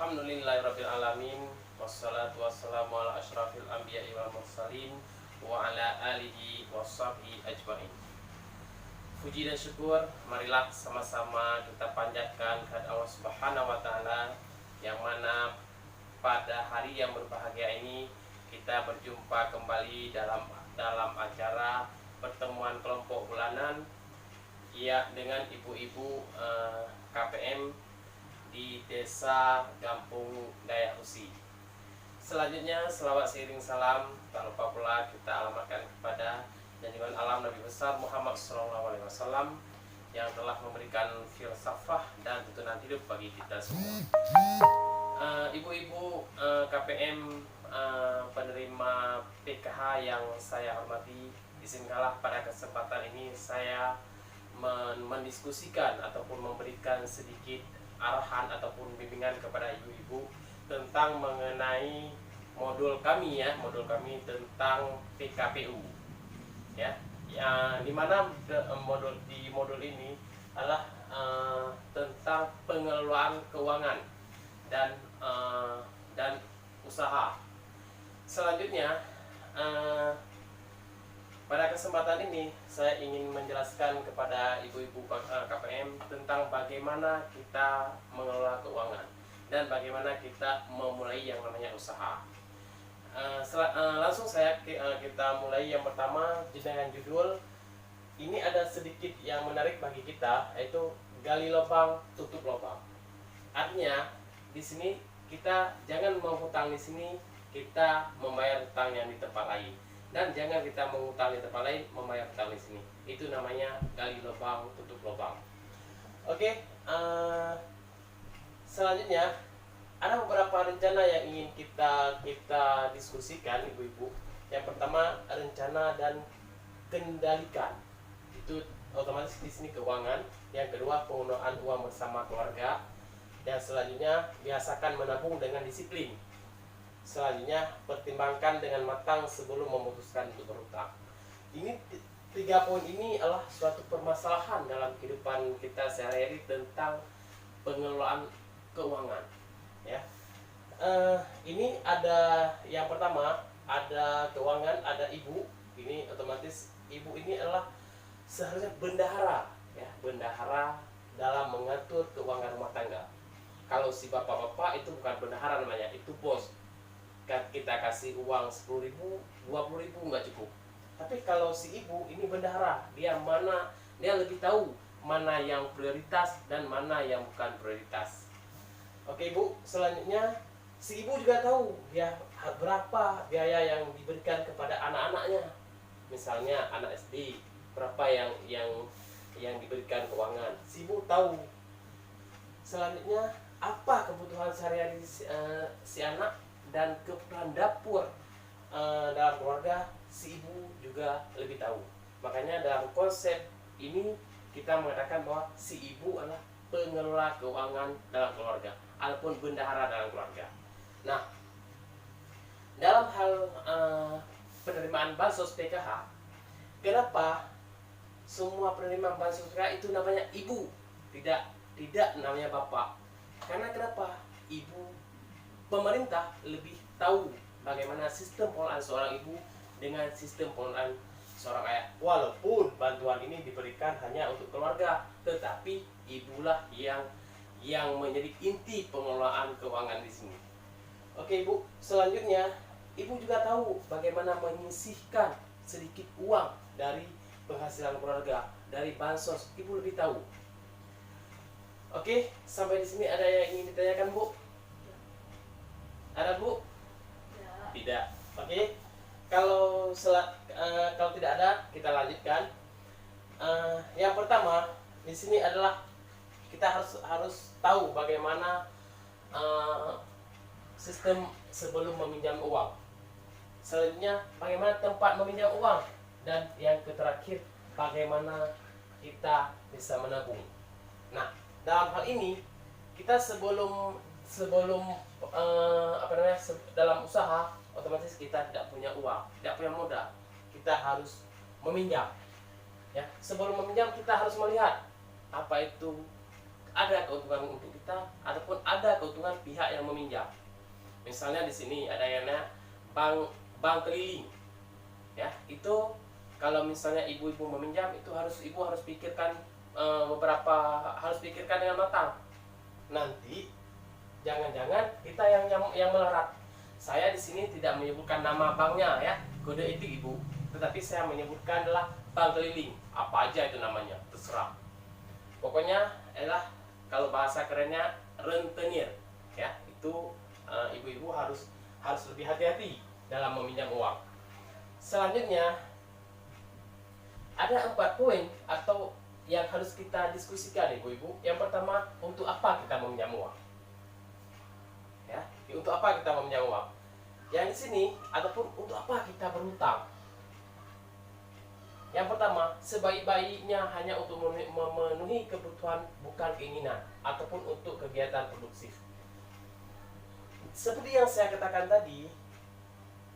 Alhamdulillahirrabbilalamin. Wassalatu wassalamu ala ashrafil anbiya'i wal mursalin wa ala alihi washabihi ajmain. Puji dan syukur marilah sama-sama kita panjatkan kepada Allah Subhanahu wa taala, yang mana pada hari yang berbahagia ini kita berjumpa kembali dalam acara pertemuan kelompok bulanan ya dengan ibu-ibu KPM di Desa Gampung Dayak Usi. Selanjutnya selawat seiring salam tak lupa pula kita alamatkan kepada junjungan alam Nabi besar Muhammad SAW yang telah memberikan filsafah dan tuntunan hidup bagi kita semua. Ibu-ibu KPM penerima PKH yang saya hormati, izinkanlah pada kesempatan ini saya mendiskusikan ataupun memberikan sedikit arahan ataupun bimbingan kepada ibu-ibu tentang mengenai modul kami tentang PKPU ya, di mana modul ini adalah tentang pengelolaan keuangan dan usaha. Selanjutnya pada kesempatan ini saya ingin menjelaskan kepada ibu-ibu KPM tentang bagaimana kita mengelola keuangan dan bagaimana kita memulai yang namanya usaha. Langsung kita mulai yang pertama dengan judul ini ada sedikit yang menarik bagi kita, yaitu gali lubang tutup lubang. Artinya di sini kita jangan menghutang di sini, kita membayar hutang yang di tempat lain. Dan jangan kita mengutang di tempat lain, membayar hutang di sini. Itu namanya gali lubang, tutup lubang. Oke, selanjutnya ada beberapa rencana yang ingin kita diskusikan, ibu-ibu. Yang pertama, rencana dan kendalikan. Itu otomatis di sini keuangan. Yang kedua, penggunaan uang bersama keluarga. Dan selanjutnya, biasakan menabung dengan disiplin. Selanjutnya, pertimbangkan dengan matang sebelum memutuskan untuk berhutang. Ini 3 poin ini adalah suatu permasalahan dalam kehidupan kita sehari-hari tentang pengelolaan keuangan. Ya, ini ada yang pertama, ada keuangan, ada ibu. Ini otomatis ibu ini adalah seharusnya bendahara, ya, bendahara dalam mengatur keuangan rumah tangga. Kalau si bapak-bapak itu bukan bendahara namanya, itu bos. Kita kasih uang 10.000, 20.000 nggak cukup. Tapi kalau si ibu ini bendahara, dia lebih tahu mana yang prioritas dan mana yang bukan prioritas. Oke ibu, selanjutnya si ibu juga tahu ya berapa biaya yang diberikan kepada anak-anaknya. Misalnya anak SD, berapa yang diberikan keuangan. Si ibu tahu. Selanjutnya apa kebutuhan sehari-hari si anak dan kebutuhan dapur dalam keluarga, si ibu juga lebih tahu. Makanya dalam konsep ini kita mengatakan bahwa si ibu adalah pengelola keuangan dalam keluarga ataupun bendahara dalam keluarga. Nah, dalam hal penerimaan bansos PKH, kenapa semua penerimaan bansos PKH itu namanya ibu, tidak namanya bapak? Karena kenapa? Pemerintah lebih tahu bagaimana sistem pengelolaan seorang ibu dengan sistem pengelolaan seorang ayah. Walaupun bantuan ini diberikan hanya untuk keluarga, tetapi ibulah yang menjadi inti pengelolaan keuangan di sini. Oke ibu, selanjutnya ibu juga tahu bagaimana menyisihkan sedikit uang dari penghasilan keluarga, dari bansos. Ibu lebih tahu. Oke, sampai di sini ada yang ingin ditanyakan bu? Ada bu? Ya. Tidak. Oke. Kalau tidak ada, kita lanjutkan. Yang pertama di sini adalah kita harus tahu bagaimana sistem sebelum meminjam uang. Selanjutnya, bagaimana tempat meminjam uang, dan yang terakhir, bagaimana kita bisa menabung. Nah, dalam hal ini kita sebelum dalam usaha, otomatis kita tidak punya uang, tidak punya modal, kita harus meminjam. Ya, sebelum meminjam kita harus melihat apa ada keuntungan untuk kita ataupun ada keuntungan pihak yang meminjam. Misalnya di sini ada yang namanya bank keliling. Ya, itu kalau misalnya ibu-ibu meminjam itu ibu harus pikirkan harus pikirkan dengan matang. Nanti jangan-jangan kita yang melarat. Saya di sini tidak menyebutkan nama banknya ya, kode etik ibu, tetapi saya menyebutkan adalah bank keliling. Apa aja itu namanya, terserah. Pokoknya adalah kalau bahasa kerennya rentenir ya. Itu ibu-ibu harus lebih hati-hati dalam meminjam uang. Selanjutnya ada 4 poin atau yang harus kita diskusikan ibu-ibu. Yang pertama, untuk apa kita meminjam uang? Ya, untuk apa kita meminjam uang? Yang di sini ataupun untuk apa kita berhutang? Yang pertama, sebaik-baiknya hanya untuk memenuhi kebutuhan bukan keinginan ataupun untuk kegiatan produktif. Seperti yang saya katakan tadi,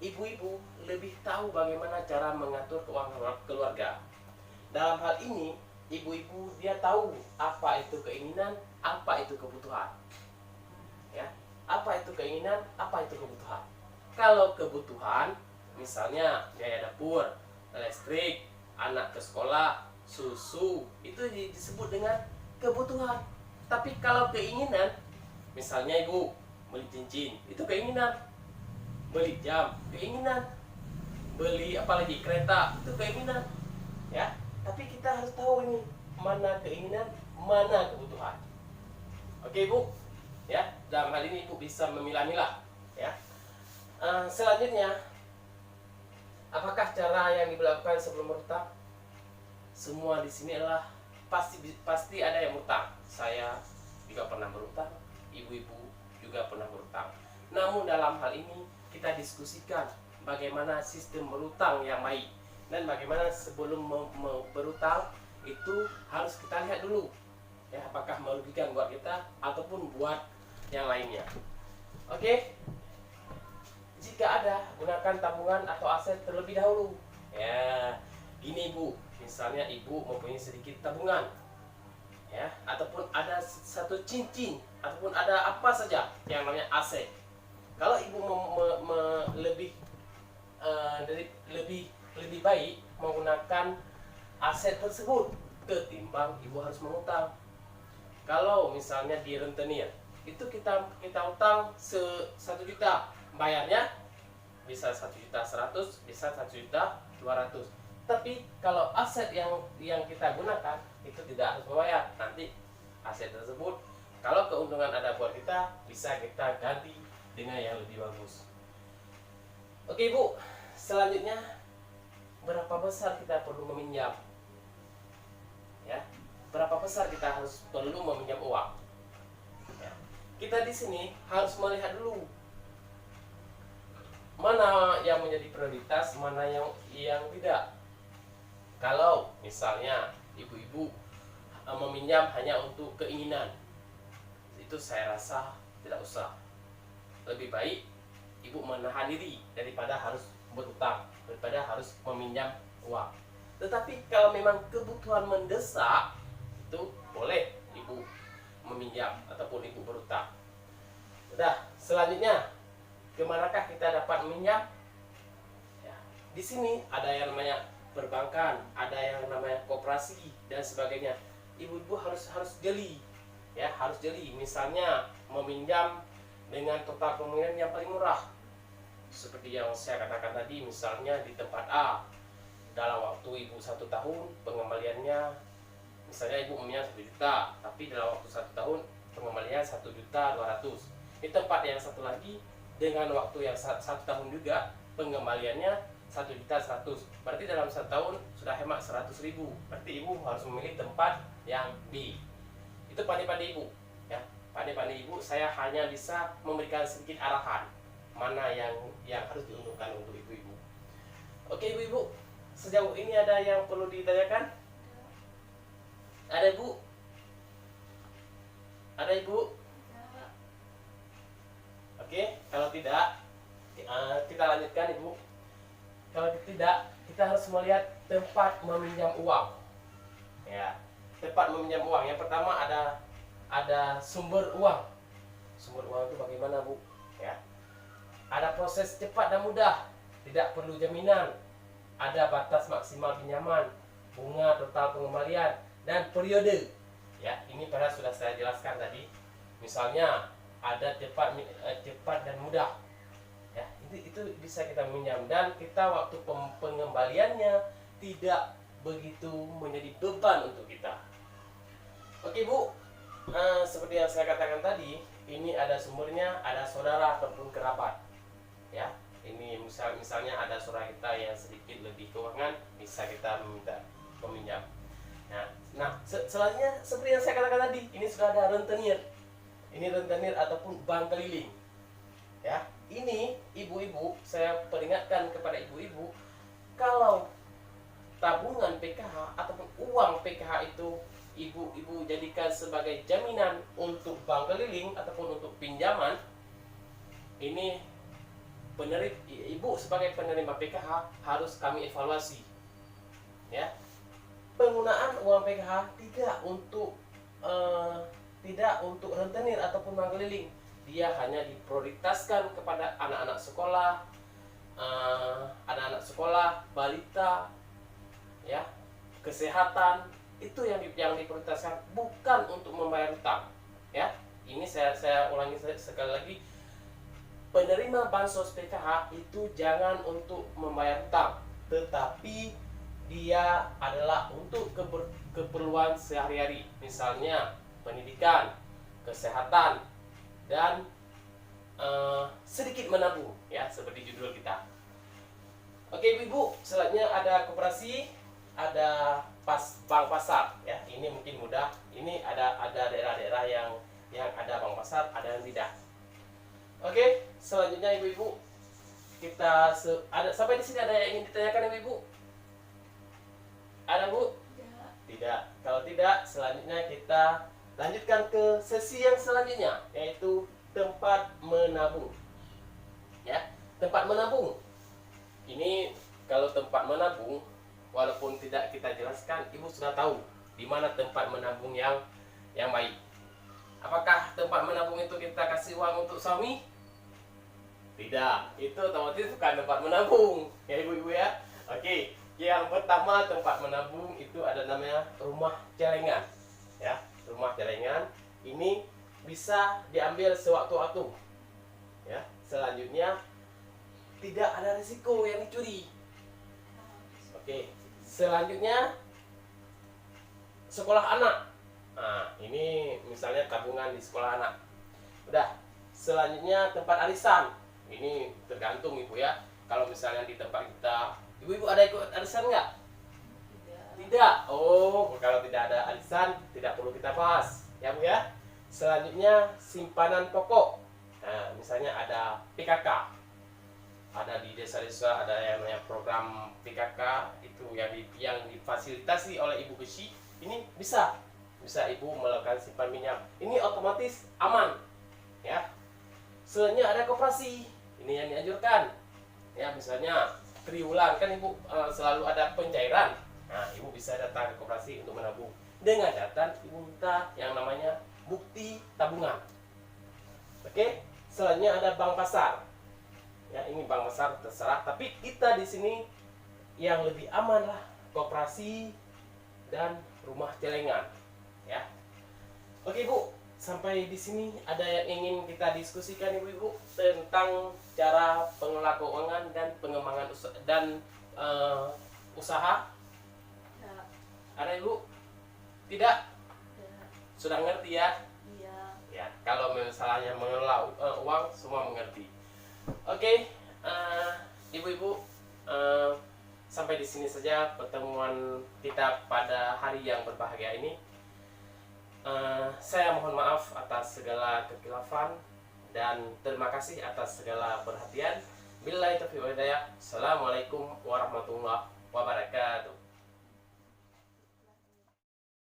ibu-ibu lebih tahu bagaimana cara mengatur keuangan keluarga. Dalam hal ini, ibu-ibu dia tahu apa itu keinginan, apa itu kebutuhan. Ya, apa itu keinginan, apa itu kebutuhan. Kalau kebutuhan, misalnya biaya dapur, listrik, anak ke sekolah, susu, itu disebut dengan kebutuhan. Tapi kalau keinginan, misalnya ibu beli cincin, itu keinginan. Beli jam, keinginan. Beli apalagi kereta, itu keinginan. Ya, tapi kita harus tahu ini mana keinginan, mana kebutuhan. Oke ibu, ya dalam hal ini ibu bisa memilah-milah. Ya. Selanjutnya, apakah cara yang dilakukan sebelum berhutang? Semua di sini adalah pasti ada yang berhutang. Saya juga pernah berhutang, ibu-ibu juga pernah berhutang. Namun dalam hal ini kita diskusikan bagaimana sistem berhutang yang baik. Dan bagaimana sebelum berhutang itu harus kita lihat dulu ya, apakah merugikan buat kita ataupun buat yang lainnya. Oke, jika ada, gunakan tabungan atau aset terlebih dahulu ya. Gini ibu, misalnya ibu mempunyai sedikit tabungan ya, ataupun ada satu cincin ataupun ada apa saja yang namanya aset. Kalau ibu lebih baik menggunakan aset tersebut ketimbang ibu harus mengutang. Kalau misalnya di rentenir itu kita utang 1 juta, bayarnya bisa 1.100.000, bisa 1.200.000. Tapi kalau aset yang kita gunakan itu tidak harus membayar. Nanti aset tersebut kalau keuntungan ada buat kita, bisa kita ganti dengan yang lebih bagus. Oke ibu, selanjutnya berapa besar kita perlu meminjam? Ya, berapa besar kita harus perlu meminjam uang? Ya, kita di sini harus melihat dulu mana yang menjadi prioritas, mana yang tidak. Kalau misalnya ibu-ibu meminjam hanya untuk keinginan, itu saya rasa tidak usah. Lebih baik ibu menahan diri daripada harus berutang, daripada harus meminjam uang. Tetapi kalau memang kebutuhan mendesak, itu boleh ibu meminjam ataupun ibu berutang. Udah, selanjutnya kemanakah kita dapat meminjam? Ya, di sini ada yang namanya perbankan, ada yang namanya koperasi dan sebagainya. Ibu-ibu harus jeli, ya harus jeli. Misalnya meminjam dengan total pembayaran yang paling murah, seperti yang saya katakan tadi, misalnya di tempat A dalam waktu ibu 1 tahun pengembaliannya, misalnya ibu meminjam 1 juta, tapi dalam waktu 1 tahun pengembalian 1.200.000. Di tempat yang satu lagi dengan waktu yang 1 tahun juga pengembaliannya 1.100.000. Berarti dalam 1 tahun sudah hemat 100.000. Berarti ibu harus memilih tempat yang B. Itu pandai-pandai ibu, ya. Pandai-pandai ibu, saya hanya bisa memberikan sedikit arahan mana yang harus diuntukkan untuk ibu-ibu. Oke ibu-ibu, sejauh ini ada yang perlu ditanyakan? Ada ibu? Ada ibu? Oke, kalau tidak kita lanjutkan ibu. Kalau tidak, kita harus melihat tempat meminjam uang. Ya, tempat meminjam uang. Yang pertama ada ada sumber uang. Sumber uang itu bagaimana, Bu? Ya. Ada proses cepat dan mudah, tidak perlu jaminan. Ada batas maksimal pinjaman, bunga total pengembalian, dan periode. Ya, ini pada sudah saya jelaskan tadi. Misalnya ada cepat dan mudah. Ya, itu bisa kita minjam, dan kita waktu pengembaliannya tidak begitu menjadi beban untuk kita. Oke, Bu, seperti yang saya katakan tadi, ini ada sumbernya, ada saudara ataupun kerabat. Ya, ini misalnya ada saudara kita yang sedikit lebih keuangan, bisa kita meminta peminjam. Nah, selanjutnya seperti yang saya katakan tadi, ini sudah ada rentenir. Ini rentenir ataupun bank keliling. Ya, ini ibu-ibu, saya peringatkan kepada ibu-ibu, kalau tabungan PKH ataupun uang PKH itu ibu-ibu jadikan sebagai jaminan untuk bank keliling ataupun untuk pinjaman, ini ibu sebagai penerima PKH harus kami evaluasi. Ya, penggunaan uang PKH tidak untuk rentenir ataupun bank keliling. Dia hanya diprioritaskan kepada anak-anak sekolah, balita, ya, kesehatan, itu yang diprioritaskan, bukan untuk membayar hutang. Ya, ini saya ulangi sekali lagi, penerima bansos PKH itu jangan untuk membayar hutang, tetapi dia adalah untuk keperluan sehari-hari, misalnya pendidikan, kesehatan, dan sedikit menabung, ya, seperti judul kita. Oke, Ibu, selanjutnya ada koperasi, ada bank pasar, ya. Ini mungkin mudah. Ini ada daerah-daerah yang ada bank pasar, ada yang tidak. Oke, selanjutnya Ibu-ibu, kita ada sampai di sini ada yang ingin ditanyakan, Ibu-ibu? Ada, Bu? Tidak. Kalau tidak, selanjutnya kita lanjutkan ke sesi yang selanjutnya, yaitu tempat menabung. Ya, tempat menabung. Ini kalau tempat menabung, walaupun tidak kita jelaskan, Ibu sudah tahu di mana tempat menabung yang baik. Apakah tempat menabung itu kita kasih uang untuk suami? Tidak, itu otomatis bukan tempat menabung, ya Ibu-ibu ya. Oke, yang pertama tempat menabung itu ada namanya rumah celengan, ya. Rumah celengan ini bisa diambil sewaktu-waktu, ya. Selanjutnya tidak ada risiko yang dicuri. Oke, selanjutnya sekolah anak. Nah, ini misalnya tabungan di sekolah anak. Udah. Selanjutnya tempat arisan. Ini tergantung, Ibu ya. Kalau misalnya di tempat kita, Ibu-ibu ada ikut arisan nggak? Tidak. Oh, kalau tidak ada arisan, tidak perlu kita bahas, ya Bu ya. Selanjutnya simpanan pokok. Nah, misalnya ada PKK. Ada di desa-desa ada yang namanya program PKK, itu yang difasilitasi oleh Ibu Besi. Ini bisa Ibu melakukan simpan minjam. Ini otomatis aman, ya. Selanjutnya ada koperasi. Ini yang dianjurkan. Ya, misalnya triwulan kan Ibu selalu ada pencairan. Nah, Ibu bisa datang ke koperasi untuk menabung. Dengan catatan Ibu minta yang namanya bukti tabungan. Oke, selanjutnya ada bank pasar. Ya, ini bank pasar terserah, tapi kita di sini yang lebih aman lah koperasi dan rumah celengan, ya. Oke, Bu, sampai di sini ada yang ingin kita diskusikan, Ibu-ibu, tentang cara pengelola keuangan dan pengembangan usaha. Ada, Ibu? Tidak? Sudah ngerti ya? Iya. Ya, kalau misalnya mengelola uang, semua mengerti. Oke, Ibu-ibu, sampai di sini saja pertemuan kita pada hari yang berbahagia ini. Saya mohon maaf atas segala kekhilafan dan terima kasih atas segala perhatian. Billahi taufiq wal hidayah. Assalamualaikum warahmatullahi wabarakatuh.